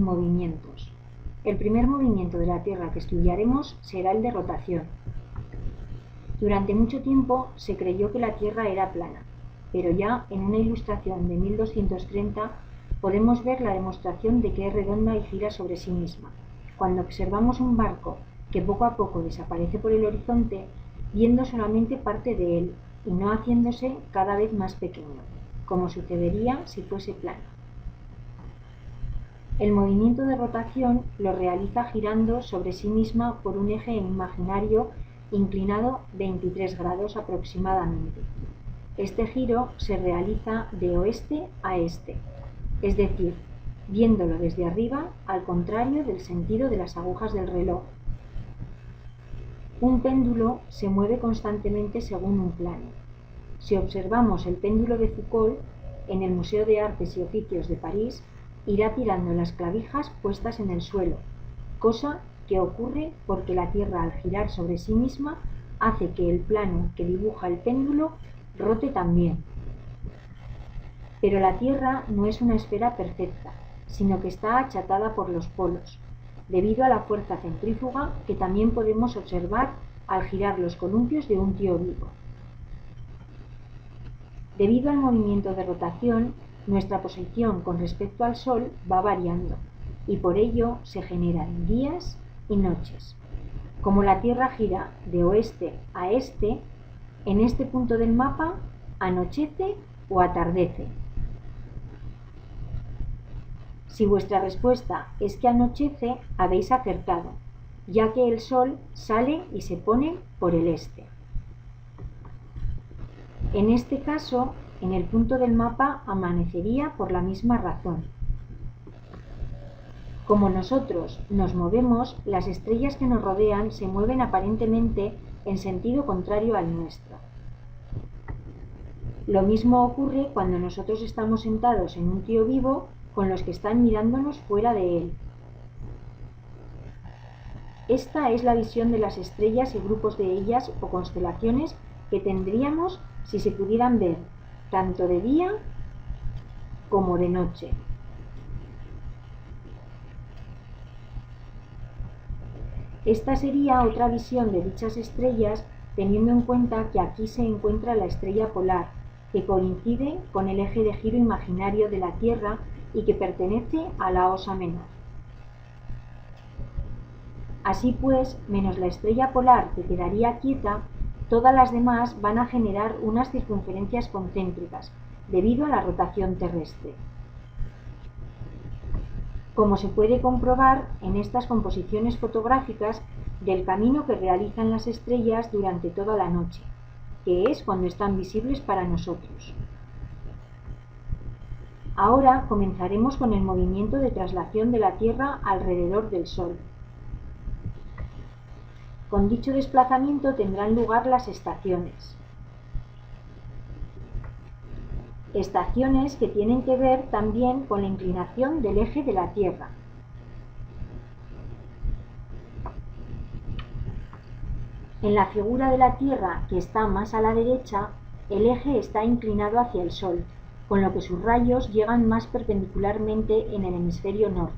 movimientos. El primer movimiento de la Tierra que estudiaremos será el de rotación. Durante mucho tiempo se creyó que la Tierra era plana, pero ya en una ilustración de 1230 podemos ver la demostración de que es redonda y gira sobre sí misma. Cuando observamos un barco que poco a poco desaparece por el horizonte, viendo solamente parte de él y no haciéndose cada vez más pequeño, como sucedería si fuese plano. El movimiento de rotación lo realiza girando sobre sí misma por un eje imaginario inclinado 23 grados aproximadamente. Este giro se realiza de oeste a este, es decir, viéndolo desde arriba al contrario del sentido de las agujas del reloj. Un péndulo se mueve constantemente según un plano. Si observamos el péndulo de Foucault en el Museo de Artes y Oficios de París, irá tirando las clavijas puestas en el suelo, cosa que ocurre porque la Tierra al girar sobre sí misma hace que el plano que dibuja el péndulo rote también. Pero la Tierra no es una esfera perfecta, sino que está achatada por los polos, debido a la fuerza centrífuga que también podemos observar al girar los columpios de un tío vivo. Debido al movimiento de rotación, nuestra posición con respecto al Sol va variando, y por ello se generan días y noches. Como la Tierra gira de oeste a este, en este punto del mapa anochece o atardece. Si vuestra respuesta es que anochece, habéis acertado, ya que el Sol sale y se pone por el este. En este caso, en el punto del mapa amanecería por la misma razón. Como nosotros nos movemos, las estrellas que nos rodean se mueven aparentemente en sentido contrario al nuestro. Lo mismo ocurre cuando nosotros estamos sentados en un tío vivo con los que están mirándonos fuera de él. Esta es la visión de las estrellas y grupos de ellas o constelaciones que tendríamos si se pudieran ver tanto de día como de noche. Esta sería otra visión de dichas estrellas, teniendo en cuenta que aquí se encuentra la estrella polar, que coincide con el eje de giro imaginario de la Tierra y que pertenece a la Osa Menor. Así pues, menos la estrella polar que quedaría quieta, todas las demás van a generar unas circunferencias concéntricas, debido a la rotación terrestre. Como se puede comprobar en estas composiciones fotográficas del camino que realizan las estrellas durante toda la noche, que es cuando están visibles para nosotros. Ahora comenzaremos con el movimiento de traslación de la Tierra alrededor del Sol. Con dicho desplazamiento tendrán lugar las estaciones. Estaciones que tienen que ver también con la inclinación del eje de la Tierra. En la figura de la Tierra, que está más a la derecha, el eje está inclinado hacia el Sol, con lo que sus rayos llegan más perpendicularmente en el hemisferio norte,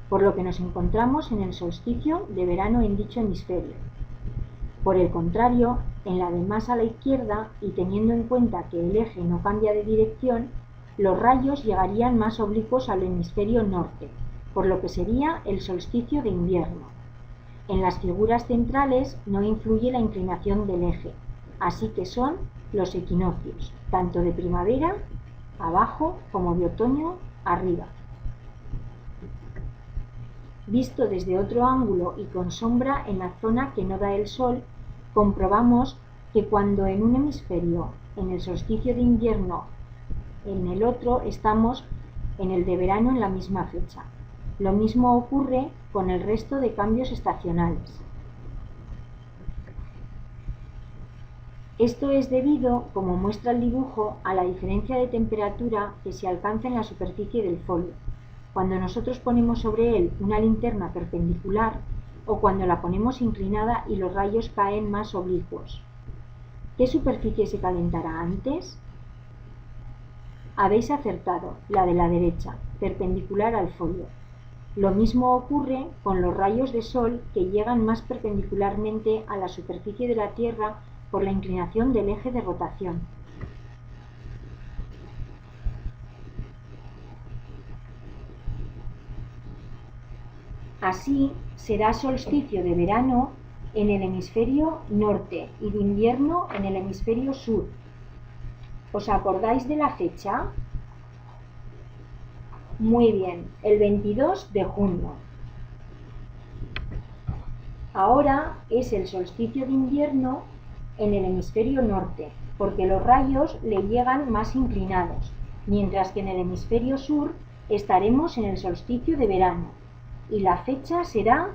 por lo que nos encontramos en el solsticio de verano en dicho hemisferio. Por el contrario, en la de más a la izquierda, y teniendo en cuenta que el eje no cambia de dirección, los rayos llegarían más oblicuos al hemisferio norte, por lo que sería el solsticio de invierno. En las figuras centrales no influye la inclinación del eje, así que son los equinoccios, tanto de primavera abajo como de otoño arriba. Visto desde otro ángulo y con sombra en la zona que no da el sol, comprobamos que cuando en un hemisferio, en el solsticio de invierno, en el otro estamos en el de verano en la misma fecha. Lo mismo ocurre con el resto de cambios estacionales. Esto es debido, como muestra el dibujo, a la diferencia de temperatura que se alcanza en la superficie del folio, cuando nosotros ponemos sobre él una linterna perpendicular o cuando la ponemos inclinada y los rayos caen más oblicuos. ¿Qué superficie se calentará antes? Habéis acertado, la de la derecha, perpendicular al folio. Lo mismo ocurre con los rayos de sol que llegan más perpendicularmente a la superficie de la Tierra por la inclinación del eje de rotación. Así, será solsticio de verano en el hemisferio norte y de invierno en el hemisferio sur. ¿Os acordáis de la fecha? Muy bien, el 22 de junio. Ahora es el solsticio de invierno en el hemisferio norte, porque los rayos le llegan más inclinados, mientras que en el hemisferio sur estaremos en el solsticio de verano, y la fecha será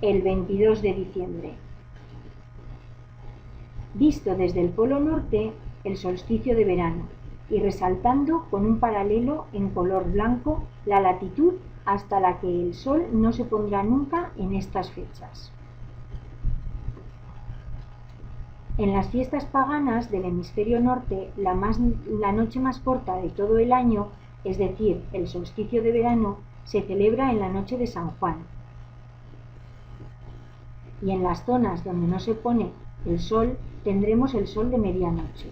el 22 de diciembre. Visto desde el polo norte, el solsticio de verano, y resaltando con un paralelo en color blanco la latitud hasta la que el sol no se pondrá nunca en estas fechas. En las fiestas paganas del hemisferio norte, la noche más corta de todo el año, es decir, el solsticio de verano, se celebra en la noche de San Juan. Y en las zonas donde no se pone el sol, tendremos el sol de medianoche.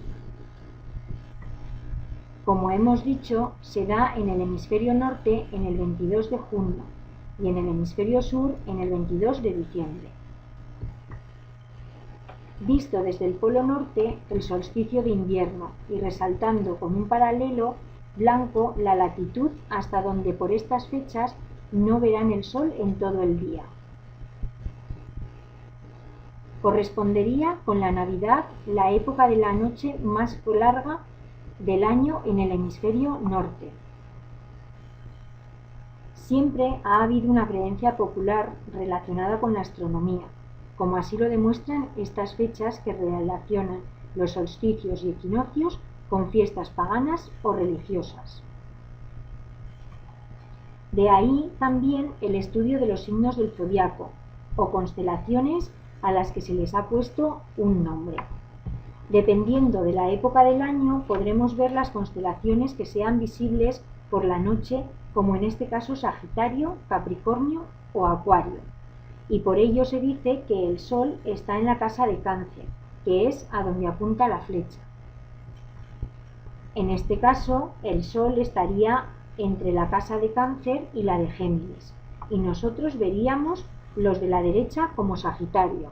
Como hemos dicho, se da en el hemisferio norte en el 22 de junio y en el hemisferio sur en el 22 de diciembre. Visto desde el polo norte, el solsticio de invierno y resaltando con un paralelo blanco la latitud hasta donde por estas fechas no verán el sol en todo el día. Correspondería con la Navidad, la época de la noche más larga del año en el hemisferio norte. Siempre ha habido una creencia popular relacionada con la astronomía, como así lo demuestran estas fechas que relacionan los solsticios y equinoccios con fiestas paganas o religiosas. De ahí también el estudio de los signos del zodiaco, o constelaciones a las que se les ha puesto un nombre. Dependiendo de la época del año, podremos ver las constelaciones que sean visibles por la noche, como en este caso Sagitario, Capricornio o Acuario. Y por ello se dice que el Sol está en la casa de Cáncer, que es a donde apunta la flecha. En este caso, el Sol estaría entre la casa de Cáncer y la de Géminis, y nosotros veríamos los de la derecha como Sagitario.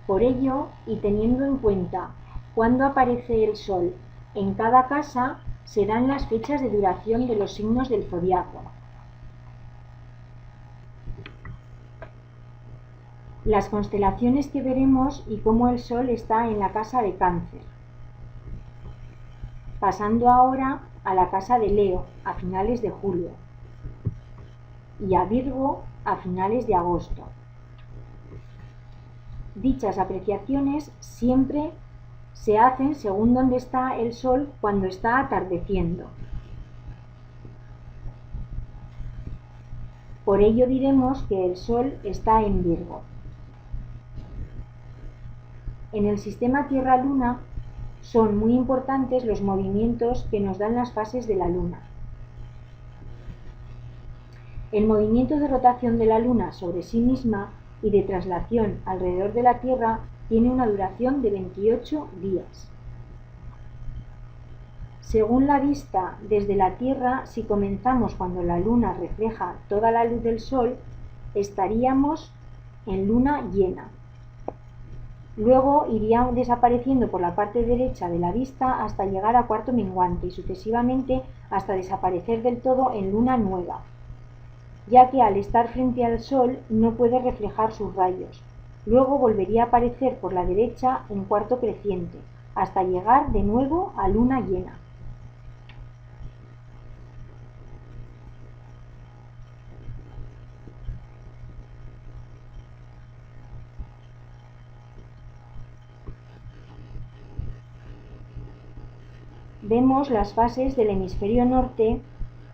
Por ello, y teniendo en cuenta cuándo aparece el Sol en cada casa, serán las fechas de duración de los signos del zodiaco. Las constelaciones que veremos y cómo el Sol está en la casa de Cáncer. Pasando ahora a la casa de Leo a finales de julio y a Virgo a finales de agosto. Dichas apreciaciones siempre se hacen según donde está el Sol cuando está atardeciendo. Por ello diremos que el Sol está en Virgo. En el sistema Tierra-Luna son muy importantes los movimientos que nos dan las fases de la Luna. El movimiento de rotación de la Luna sobre sí misma y de traslación alrededor de la Tierra tiene una duración de 28 días. Según la vista desde la Tierra, si comenzamos cuando la Luna refleja toda la luz del Sol, estaríamos en luna llena. Luego iría desapareciendo por la parte derecha de la vista hasta llegar a cuarto menguante y sucesivamente hasta desaparecer del todo en luna nueva, ya que al estar frente al Sol no puede reflejar sus rayos. Luego volvería a aparecer por la derecha en cuarto creciente, hasta llegar de nuevo a luna llena. Vemos las fases del hemisferio norte,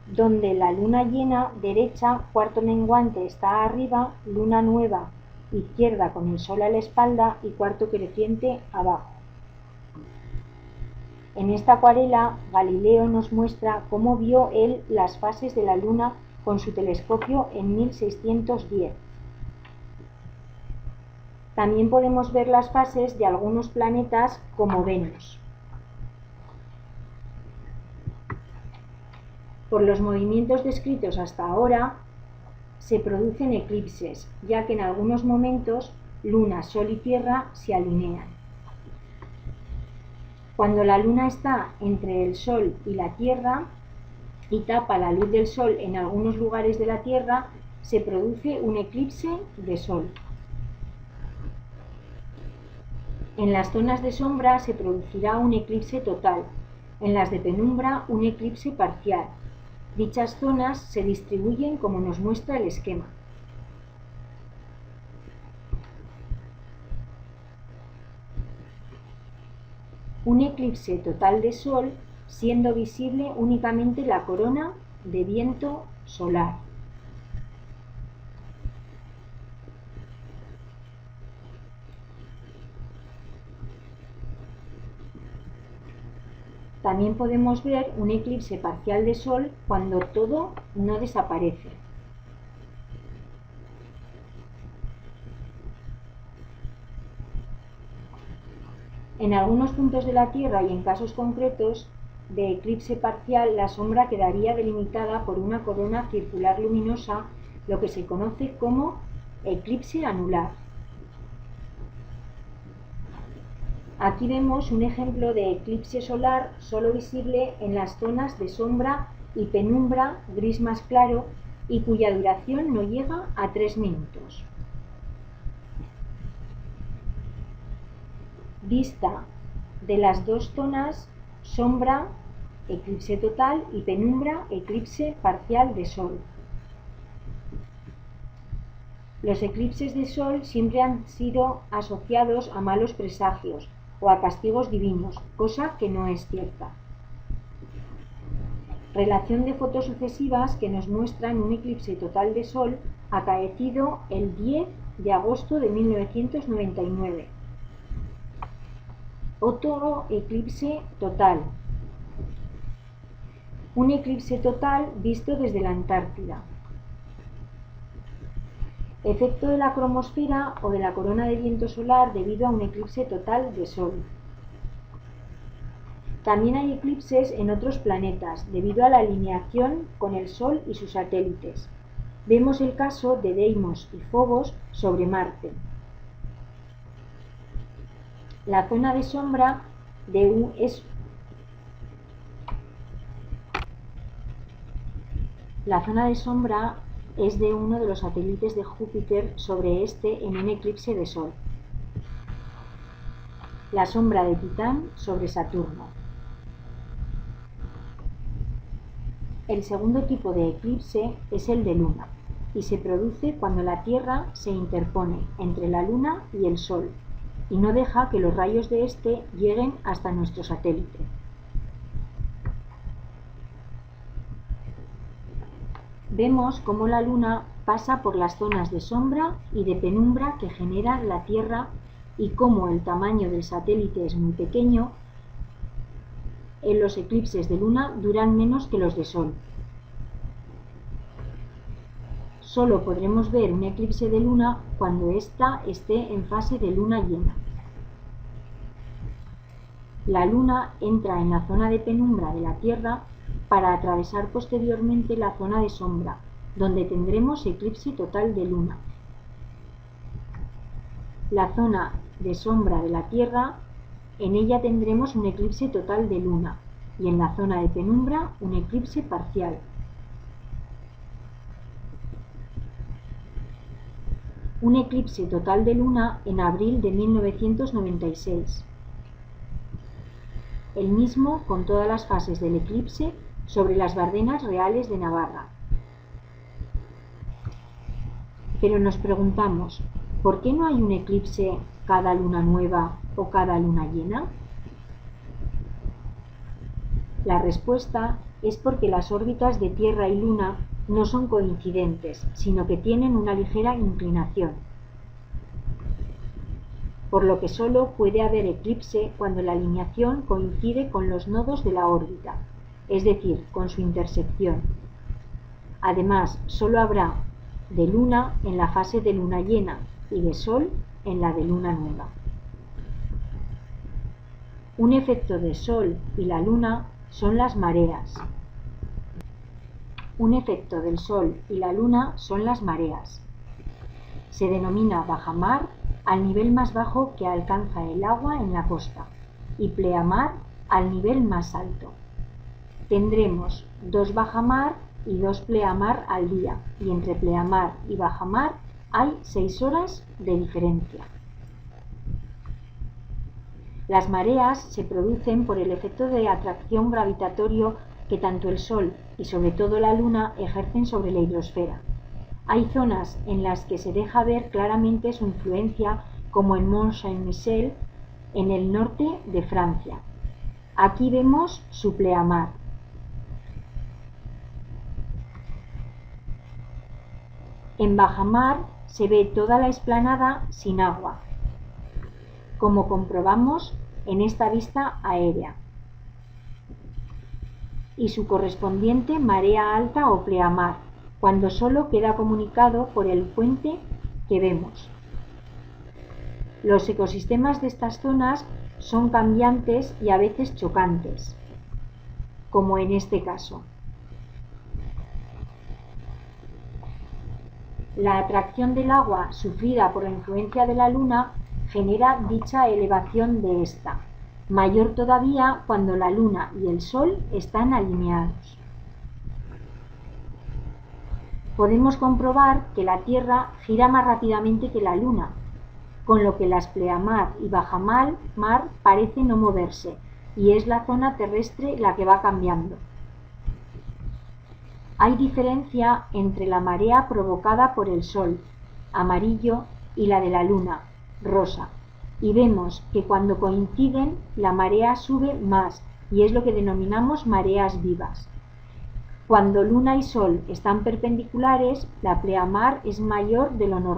donde la luna llena derecha, cuarto menguante, está arriba, luna nueva izquierda con el Sol a la espalda y cuarto creciente abajo. En esta acuarela, Galileo nos muestra cómo vio él las fases de la Luna con su telescopio en 1610. También podemos ver las fases de algunos planetas como Venus. Por los movimientos descritos hasta ahora, se producen eclipses, ya que en algunos momentos Luna, Sol y Tierra se alinean. Cuando la Luna está entre el Sol y la Tierra y tapa la luz del Sol en algunos lugares de la Tierra, se produce un eclipse de Sol. En las zonas de sombra se producirá un eclipse total, en las de penumbra un eclipse parcial. Dichas zonas se distribuyen como nos muestra el esquema. Un eclipse total de Sol, siendo visible únicamente la corona de viento solar. También podemos ver un eclipse parcial de Sol cuando todo no desaparece. En algunos puntos de la Tierra y en casos concretos de eclipse parcial, la sombra quedaría delimitada por una corona circular luminosa, lo que se conoce como eclipse anular. Aquí vemos un ejemplo de eclipse solar solo visible en las zonas de sombra y penumbra, gris más claro, y cuya duración no llega a 3 minutos. Vista de las dos zonas, sombra, eclipse total, y penumbra, eclipse parcial de Sol. Los eclipses de Sol siempre han sido asociados a malos presagios o a castigos divinos, cosa que no es cierta. Relación de fotos sucesivas que nos muestran un eclipse total de Sol acaecido el 10 de agosto de 1999. Otro eclipse total. Un eclipse total visto desde la Antártida. Efecto de la cromosfera o de la corona de viento solar debido a un eclipse total de Sol. También hay eclipses en otros planetas debido a la alineación con el Sol y sus satélites. Vemos el caso de Deimos y Phobos sobre Marte. La zona de sombra es de uno de los satélites de Júpiter sobre este en un eclipse de Sol. La sombra de Titán sobre Saturno. El segundo tipo de eclipse es el de Luna y se produce cuando la Tierra se interpone entre la Luna y el Sol y no deja que los rayos de este lleguen hasta nuestro satélite. Vemos cómo la Luna pasa por las zonas de sombra y de penumbra que genera la Tierra y cómo el tamaño del satélite es muy pequeño. En los eclipses de Luna duran menos que los de Sol. Solo podremos ver un eclipse de Luna cuando ésta esté en fase de luna llena. La Luna entra en la zona de penumbra de la Tierra para atravesar posteriormente la zona de sombra, donde tendremos eclipse total de Luna. La zona de sombra de la Tierra, en ella tendremos un eclipse total de Luna, y en la zona de penumbra un eclipse parcial. Un eclipse total de Luna en abril de 1996. El mismo con todas las fases del eclipse sobre las Bardenas Reales de Navarra. Pero nos preguntamos, ¿por qué no hay un eclipse cada luna nueva o cada luna llena? La respuesta es porque las órbitas de Tierra y Luna no son coincidentes, sino que tienen una ligera inclinación. por lo que solo puede haber eclipse cuando la alineación coincide con los nodos de la órbita, es decir, con su intersección. Además, solo habrá de luna en la fase de luna llena y de sol en la de luna nueva. Un efecto de sol y la luna son las mareas. Un efecto del sol y la luna son las mareas. Se denomina bajamar al nivel más bajo que alcanza el agua en la costa y pleamar al nivel más alto. Tendremos 2 bajamar y 2 pleamar al día, y entre pleamar y bajamar hay 6 horas de diferencia. Las mareas se producen por el efecto de atracción gravitatorio que tanto el Sol y sobre todo la Luna ejercen sobre la hidrosfera. Hay zonas en las que se deja ver claramente su influencia, como en Mont Saint-Michel, en el norte de Francia. Aquí vemos su pleamar. En bajamar se ve toda la explanada sin agua, como comprobamos en esta vista aérea, y su correspondiente marea alta o pleamar, cuando solo queda comunicado por el puente que vemos. Los ecosistemas de estas zonas son cambiantes y a veces chocantes, como en este caso. La atracción del agua sufrida por la influencia de la luna genera dicha elevación de esta, mayor todavía cuando la luna y el sol están alineados. Podemos comprobar que la Tierra gira más rápidamente que la luna, con lo que las pleamar y bajamar parecen no moverse, y es la zona terrestre la que va cambiando. Hay diferencia entre la marea provocada por el Sol, amarillo, y la de la Luna, rosa, y vemos que cuando coinciden la marea sube más, y es lo que denominamos mareas vivas. Cuando Luna y Sol están perpendiculares, la pleamar es mayor de lo normal.